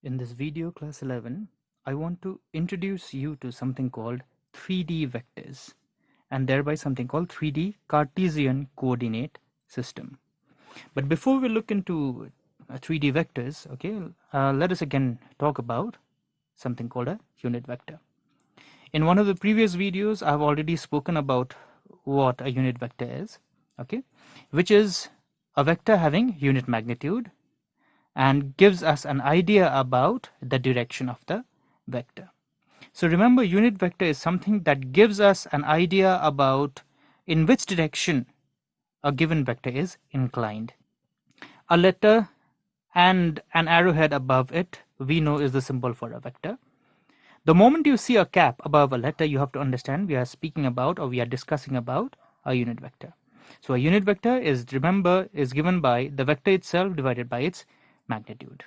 In this video, class 11, I want to introduce you to something called 3D vectors and thereby something called 3D Cartesian coordinate system. But before we look into 3D vectors, okay, let us again talk about something called a unit vector. In one of the previous videos, I've already spoken about what a unit vector is, okay, which is a vector having unit magnitude and gives us an idea about the direction of the vector. So remember, unit vector is something that gives us an idea about in which direction a given vector is inclined. A letter and an arrowhead above it we know is the symbol for a vector. The moment you see a cap above a letter, you have to understand we are speaking about or we are discussing about a unit vector. So a unit vector is, remember, is given by the vector itself divided by its magnitude.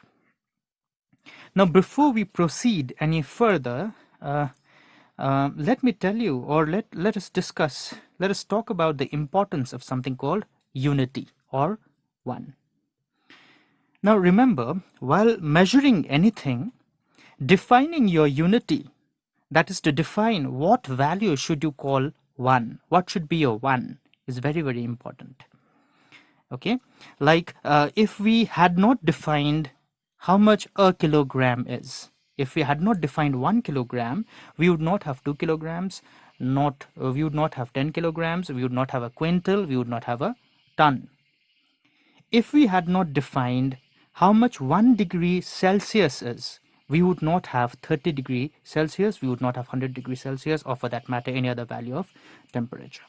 Now, before we proceed any further, let me tell you, or let us discuss, let us talk about the importance of something called unity or one. Now, remember, while measuring anything, defining your unity, that is to define what value should you call one, what should be your one, is very, very important. Okay, like if we had not defined how much a kilogram is, if we had not defined 1 kilogram, we would not have 2 kilograms, we would not have 10 kilograms, we would not have a quintal, we would not have a ton. If we had not defined how much 1 degree Celsius is, we would not have 30 degree Celsius, we would not have 100 degree Celsius, or for that matter any other value of temperature.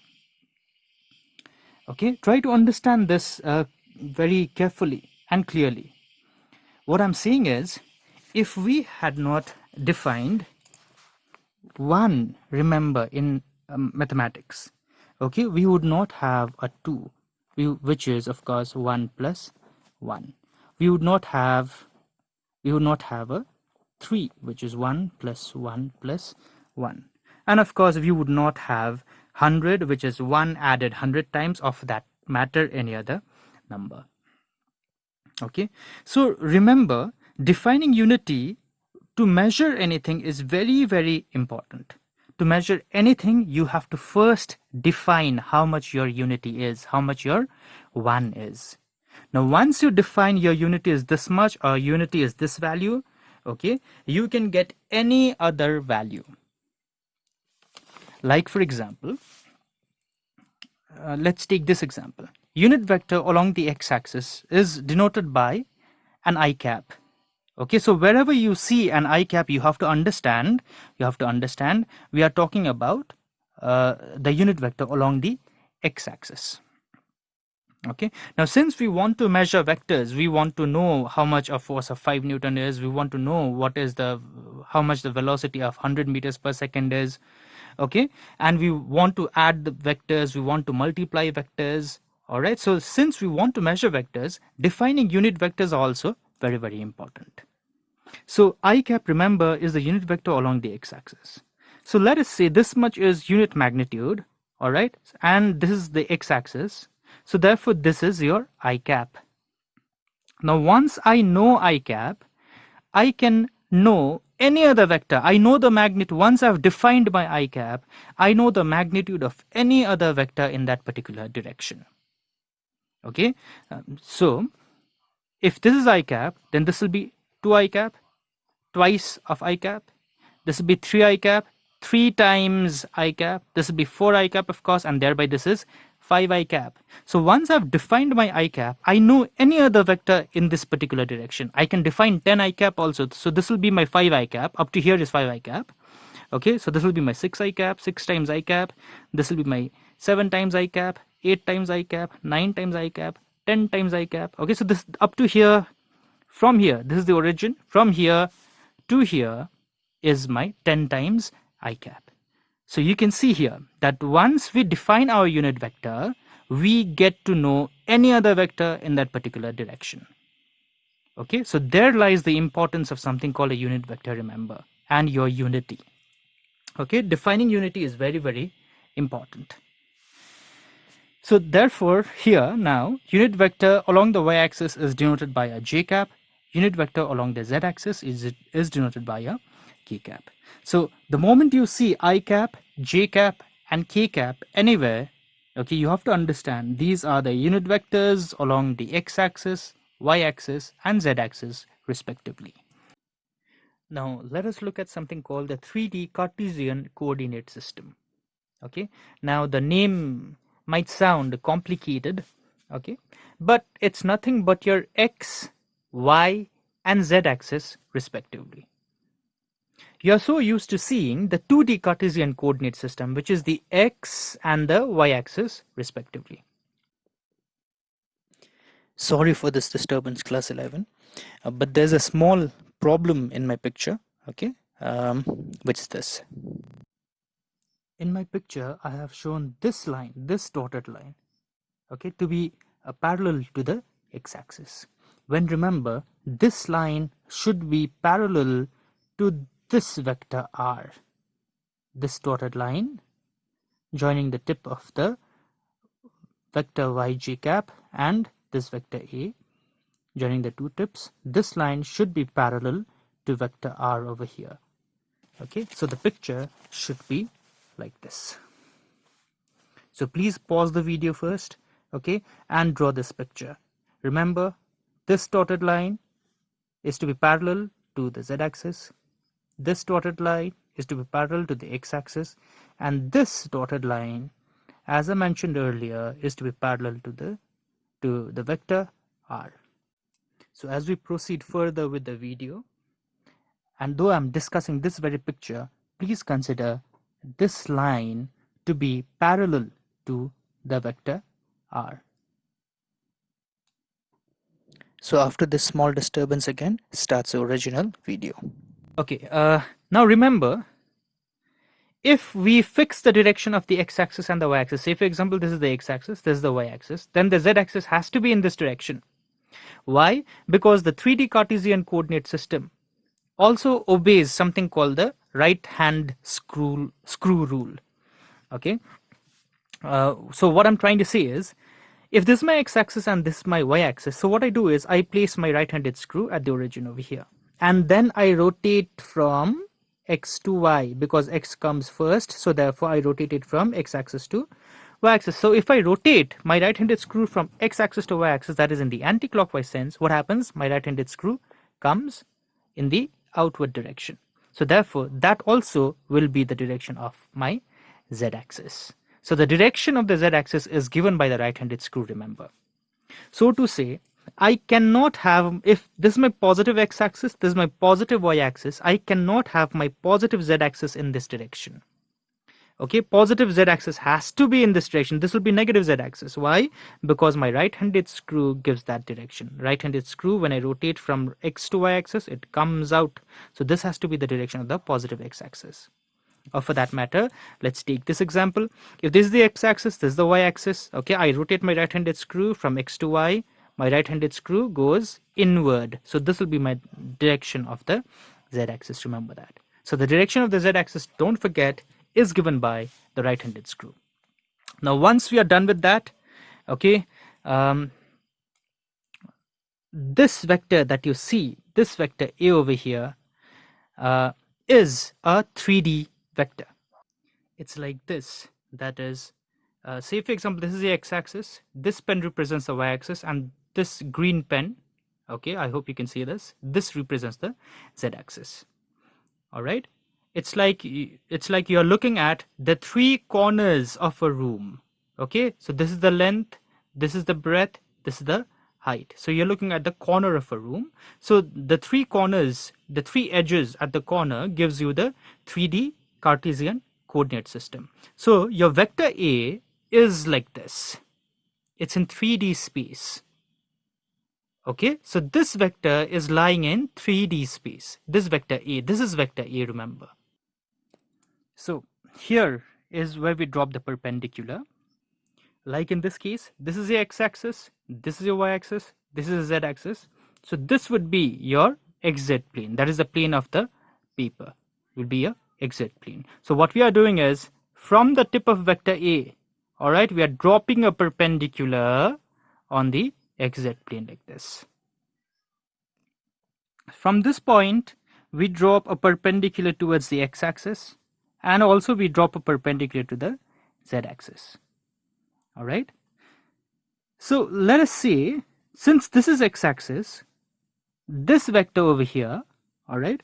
Okay, try to understand this very carefully and clearly. What I'm saying is, if we had not defined one, remember in mathematics, okay, we would not have a 2, which is of course 1 plus 1. We would not have a 3, which is 1 plus 1 plus 1. And of course, we would not have 100, which is 1 added 100 times, of that matter any other number. Okay, so remember, defining unity to measure anything is very, very important. To measure anything, you have to first define how much your unity is, how much your one is. Now, once you define your unity is this much or unity is this value, okay, you can get any other value. Like for example, let's take this example. Unit vector along the x-axis is denoted by an I cap. Okay, so wherever you see an I cap, you have to understand we are talking about the unit vector along the x-axis. Okay, now since we want to measure vectors, we want to know how much a force of 5 Newton is, we want to know what is how much the velocity of 100 meters per second is, okay, and we want to add the vectors, we want to multiply vectors. All right, so since we want to measure vectors, defining unit vectors are also very, very important. So I cap, remember, is the unit vector along the x-axis. So let us say this much is unit magnitude, all right, and this is the x-axis. So therefore, this is your I cap. Now, once I know I cap, I can know any other vector. I know the magnitude. Once I've defined my I cap, I know the magnitude of any other vector in that particular direction. Okay, so if this is I cap, then this will be 2 I cap, twice of I cap. This will be 3 I cap, 3 times I cap. This will be 4 I cap, of course, and thereby this is 5 I cap. So once I've defined my I cap, I know any other vector in this particular direction. I can define 10 I cap also. So this will be my 5 I cap. Up to here is 5 I cap. Okay, so this will be my 6 I cap, 6 times I cap. This will be my 7 times I cap, 8 times I cap, 9 times I cap, 10 times I cap. Okay, so this up to here, from here, this is the origin. From here to here is my 10 times I cap. So you can see here that once we define our unit vector, we get to know any other vector in that particular direction. Okay, so there lies the importance of something called a unit vector, remember, and your unity. Okay, defining unity is very, very important. So therefore, here now, unit vector along the y-axis is denoted by a j cap, unit vector along the z-axis is denoted by a k cap. So the moment you see I cap, j cap, and k cap anywhere, okay, you have to understand these are the unit vectors along the x-axis, y-axis, and z-axis respectively. Now let us look at something called the 3D Cartesian coordinate system. Okay, now the name might sound complicated, okay, but it's nothing but your x, y, and z axis respectively. You're so used to seeing the 2D Cartesian coordinate system, which is the x and the y axis respectively. Sorry for this disturbance, class 11, but there's a small problem in my picture, okay, which is this. In my picture, I have shown this line, this dotted line, okay, to be parallel to the x-axis. When remember, this line should be parallel to this vector r, this dotted line joining the tip of the vector yj cap and this vector a joining the two tips. This line should be parallel to vector r over here. Okay, so the picture should be like this. So please pause the video first, okay, and draw this picture. Remember, this dotted line is to be parallel to the z-axis. This dotted line is to be parallel to the x-axis, and this dotted line, as I mentioned earlier, is to be parallel to the vector r. So as we proceed further with the video, and though I'm discussing this very picture, please consider this line to be parallel to the vector r. So after this small disturbance again starts the original video. Okay, now remember, if we fix the direction of the x-axis and the y-axis, say for example this is the x-axis, this is the y-axis, then the z-axis has to be in this direction. Why? Because the 3D Cartesian coordinate system also obeys something called the right hand screw rule. Okay, so what I'm trying to say is, if this is my x-axis and this is my y-axis, so what I do is I place my right-handed screw at the origin over here, and then I rotate from x to y, because x comes first, so therefore I rotate it from x-axis to y-axis. So if I rotate my right-handed screw from x-axis to y-axis, that is in the anti-clockwise sense, what happens? My right-handed screw comes in the outward direction. So therefore that also will be the direction of my z-axis. So the direction of the z-axis is given by the right-handed screw, remember. So to say, I cannot have, if this is my positive x-axis, this is my positive y-axis, I cannot have my positive z-axis in this direction. Okay, positive z-axis has to be in this direction. This will be negative z-axis. Why? Because my right-handed screw gives that direction. Right-handed screw, when I rotate from x to y-axis, it comes out. So this has to be the direction of the positive x-axis. Or for that matter, let's take this example. If this is the x-axis, this is the y-axis. Okay, I rotate my right-handed screw from x to y. My right-handed screw goes inward. So this will be my direction of the z-axis. Remember that. So the direction of the z-axis, don't forget, is given by the right-handed screw. Now, once we are done with that, okay, this vector that you see, this vector a over here, is a 3D vector. It's like this. That is, say for example, this is the x-axis, this pen represents the y-axis, and this green pen, okay, I hope you can see this, this represents the z-axis. All right, it's like you're looking at the three corners of a room. Okay, so this is the length, this is the breadth, this is the height. So you're looking at the corner of a room. So the three corners, the three edges at the corner gives you the 3D Cartesian coordinate system. So your vector A is like this. It's in 3D space. Okay, so this vector is lying in 3D space. This vector A, this is vector A, remember. So here is where we drop the perpendicular. Like in this case, this is your x-axis, this is your y-axis, this is the z-axis. So this would be your xz plane. That is the plane of the paper. Will be a xz plane. So what we are doing is, from the tip of vector A, all right, we are dropping a perpendicular on the xz plane like this. From this point, we drop a perpendicular towards the x-axis, and also we drop a perpendicular to the z-axis. All right. So let us say, since this is x-axis, this vector over here, all right,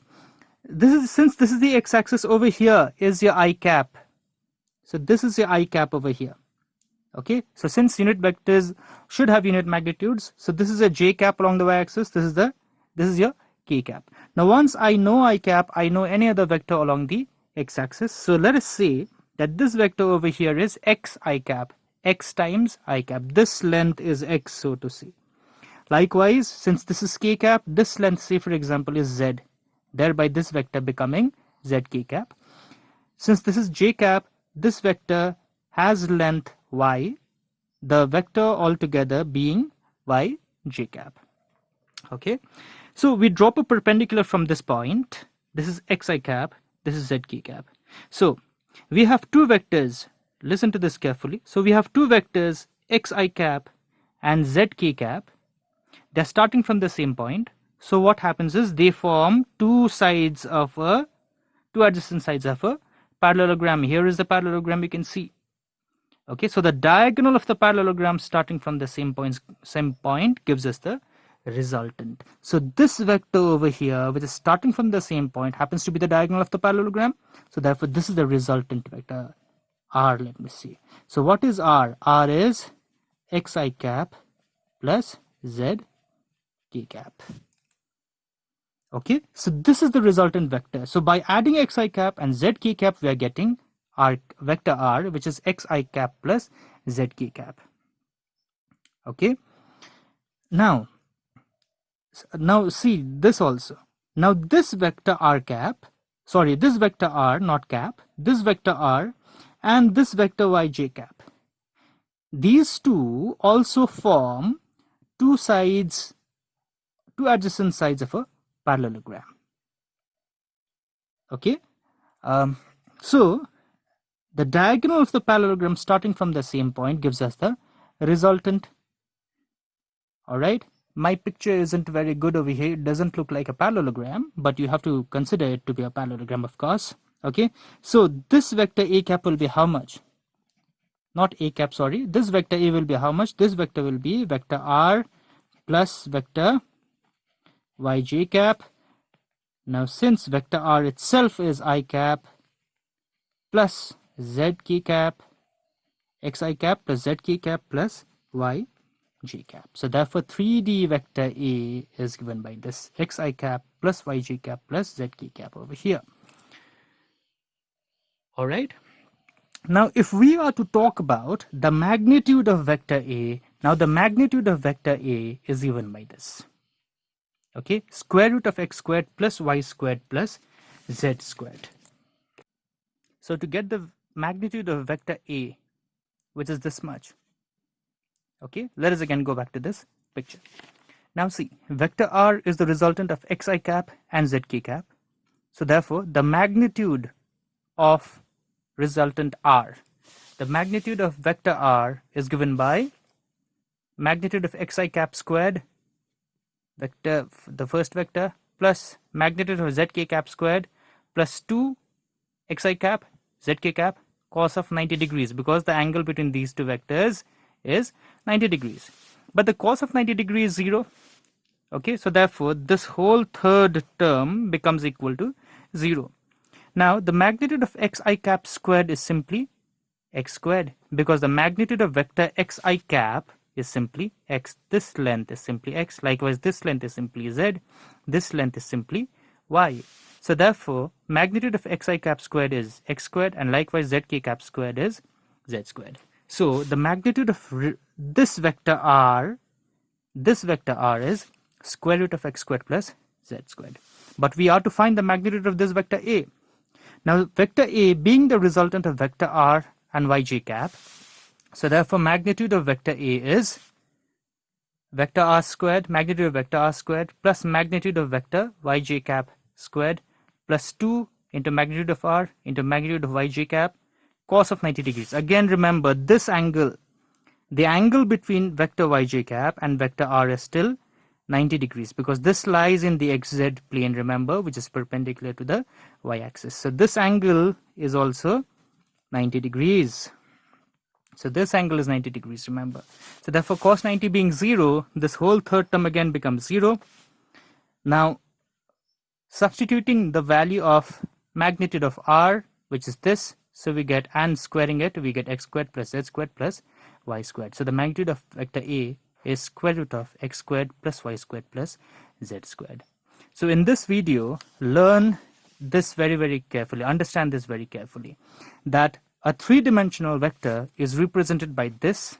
since this is the x-axis, over here is your I cap. So this is your I cap over here. Okay, so since unit vectors should have unit magnitudes, so this is a j cap along the y-axis, this is your k cap. Now once I know I cap, I know any other vector along the x-axis. So let us say that this vector over here is x I cap, x times I cap. This length is x, so to say. Likewise, since this is k cap, this length, say for example, is z, thereby this vector becoming z k cap. Since this is j cap, this vector has length y, the vector altogether being y j cap. Okay, so we drop a perpendicular from this point. This is x I cap, this is z k cap. So we have two vectors. Listen to this carefully. So we have two vectors, x I cap and z k cap. They're starting from the same point. So what happens is they form two adjacent sides of a parallelogram. Here is the parallelogram, you can see. Okay, so the diagonal of the parallelogram starting from the same point gives us the resultant. So this vector over here, which is starting from the same point, happens to be the diagonal of the parallelogram. So therefore this is the resultant vector r. Let me see. So what is r? R is x I cap plus z k cap. Okay, so this is the resultant vector. So by adding x I cap and z k cap, we are getting our vector r, which is x I cap plus z k cap. Okay, now see this also. Now this vector r cap, sorry, this vector r, not cap, this vector r and this vector y j cap, these two also form two adjacent sides of a parallelogram. Okay, so the diagonal of the parallelogram starting from the same point gives us the resultant. All right, my picture isn't very good over here. It doesn't look like a parallelogram, but you have to consider it to be a parallelogram, of course. Okay, so this vector a cap will be how much? Not a cap, sorry. This vector a will be how much? This vector will be vector r plus vector y j cap. Now since vector r itself is I cap plus z k cap, x I cap plus z k cap plus y j cap. So therefore 3D vector A is given by this x I cap plus y j cap plus z k cap over here. All right. Now if we are to talk about the magnitude of vector A, now the magnitude of vector A is given by this. Okay, square root of x squared plus y squared plus z squared. So to get the magnitude of vector A, which is this much, okay, let us again go back to this picture. Now see, vector r is the resultant of x I cap and z k cap. So therefore the magnitude of resultant r, the magnitude of vector r is given by magnitude of x I cap squared, vector, the first vector, plus magnitude of z k cap squared plus 2 x I cap z k cap cos of 90 degrees, because the angle between these two vectors is 90 degrees. But the cos of 90 degrees is 0. Okay, so therefore this whole third term becomes equal to 0. Now the magnitude of x I cap squared is simply x squared, because the magnitude of vector x I cap is simply x. This length is simply x. Likewise, this length is simply z. This length is simply y. So therefore, magnitude of x I cap squared is x squared, and likewise z k cap squared is z squared. So the magnitude of this vector r is square root of x squared plus z squared. But we are to find the magnitude of this vector a. Now vector a being the resultant of vector r and y j cap, so therefore magnitude of vector a is vector r squared, magnitude of vector r squared plus magnitude of vector y j cap squared plus 2 into magnitude of r into magnitude of y j cap cos of 90 degrees. Again remember this angle, the angle between vector y j cap and vector r is still 90 degrees, because this lies in the xz plane, remember, which is perpendicular to the y-axis. So this angle is also 90 degrees. So this angle is 90 degrees, remember. So therefore cos 90 being 0, this whole third term again becomes 0. Now substituting the value of magnitude of r, which is this, so we get, and squaring it, we get x squared plus z squared plus y squared. So the magnitude of vector A is square root of x squared plus y squared plus z squared. So in this video, learn this very, very carefully, understand this very carefully, that a three-dimensional vector is represented by this,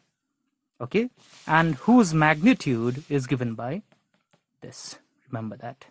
okay, and whose magnitude is given by this. Remember that.